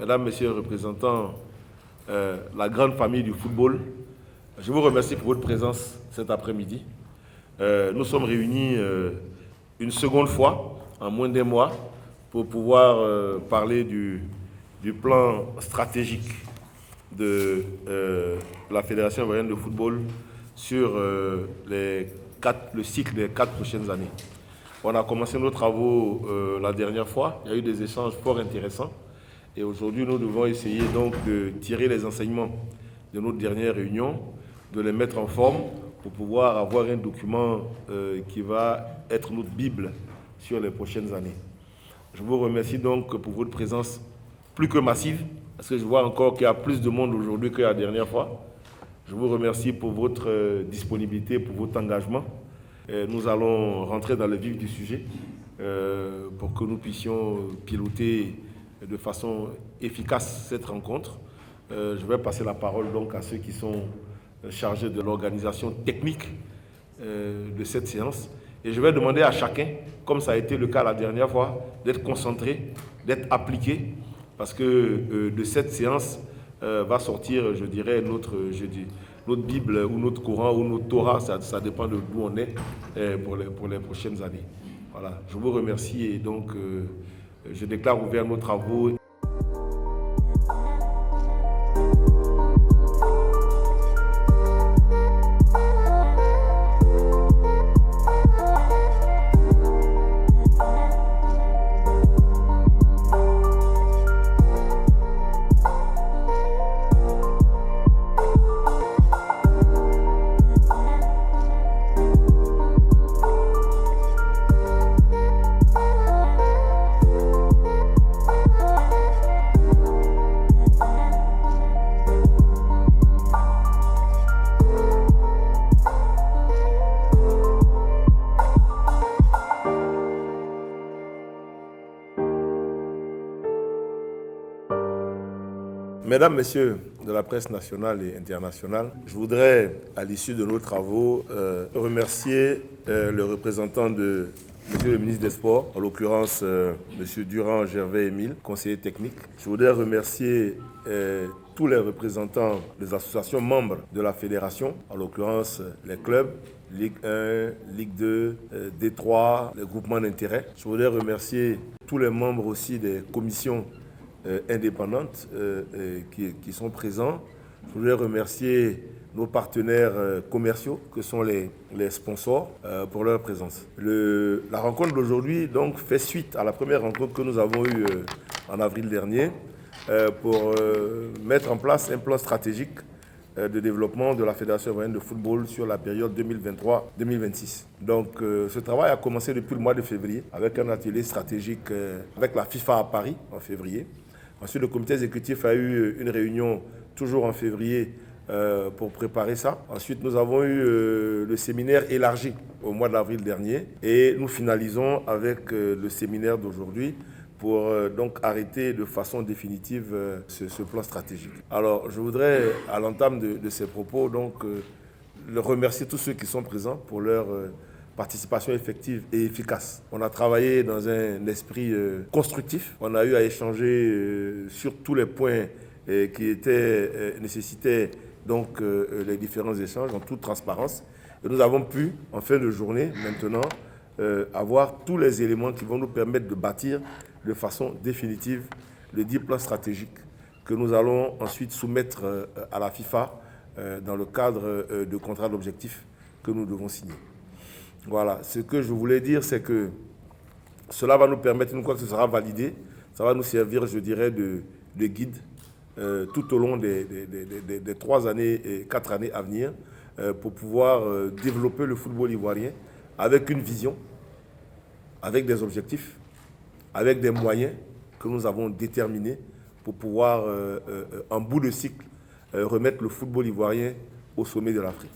Mesdames, Messieurs les représentants, la grande famille du football, je vous remercie pour votre présence cet après-midi. Nous sommes réunis une seconde fois, en moins d'un mois, pour pouvoir parler du plan stratégique de la Fédération ivoirienne de football sur le cycle des 4 prochaines années. On a commencé nos travaux la dernière fois, il y a eu des échanges fort intéressants et aujourd'hui nous devons essayer donc de tirer les enseignements de notre dernière réunion, de les mettre en forme pour pouvoir avoir un document qui va être notre Bible sur les prochaines années. Je vous remercie donc pour votre présence plus que massive, parce que je vois encore qu'il y a plus de monde aujourd'hui que la dernière fois. Je vous remercie pour votre disponibilité, pour votre engagement. Nous allons rentrer dans le vif du sujet pour que nous puissions piloter de façon efficace cette rencontre. Je vais passer la parole donc à ceux qui sont chargés de l'organisation technique de cette séance. Et je vais demander à chacun, comme ça a été le cas la dernière fois, d'être concentré, d'être appliqué, parce que de cette séance va sortir, je dirais, notre Bible ou notre Coran ou notre Torah, ça dépend de d'où on est pour les prochaines années. Voilà, je vous remercie et donc je déclare ouvert nos travaux. Mesdames, Messieurs de la presse nationale et internationale, je voudrais, à l'issue de nos travaux, remercier le représentant de Monsieur le ministre des Sports, en l'occurrence Monsieur Durand Gervais Émile, conseiller technique. Je voudrais remercier tous les représentants des associations membres de la fédération, en l'occurrence les clubs, Ligue 1, Ligue 2, D3, les groupements d'intérêt. Je voudrais remercier tous les membres aussi des commissions indépendantes qui sont présents. Je voudrais remercier nos partenaires commerciaux que sont les sponsors pour leur présence. La rencontre d'aujourd'hui donc fait suite à la première rencontre que nous avons eue en avril dernier pour mettre en place un plan stratégique de développement de la Fédération ivoirienne de football sur la période 2023-2026. Donc ce travail a commencé depuis le mois de février avec un atelier stratégique avec la FIFA à Paris en février. Ensuite, le comité exécutif a eu une réunion toujours en février pour préparer ça. Ensuite, nous avons eu le séminaire élargi au mois d'avril dernier et nous finalisons avec le séminaire d'aujourd'hui pour donc arrêter de façon définitive ce plan stratégique. Alors, je voudrais, à l'entame de ces propos, donc remercier tous ceux qui sont présents pour leur participation effective et efficace. On a travaillé dans un esprit constructif. On a eu à échanger sur tous les points qui nécessitaient donc les différents échanges en toute transparence. Et nous avons pu, en fin de journée, maintenant, avoir tous les éléments qui vont nous permettre de bâtir de façon définitive le 10 plans stratégiques que nous allons ensuite soumettre à la FIFA dans le cadre de contrat d'objectifs que nous devons signer. Voilà, ce que je voulais dire, c'est que cela va nous permettre, une fois que ce sera validé, ça va nous servir, je dirais, de guide tout au long des 3 années et 4 années à venir pour pouvoir développer le football ivoirien avec une vision, avec des objectifs, avec des moyens que nous avons déterminés pour pouvoir, en bout de cycle, remettre le football ivoirien au sommet de l'Afrique.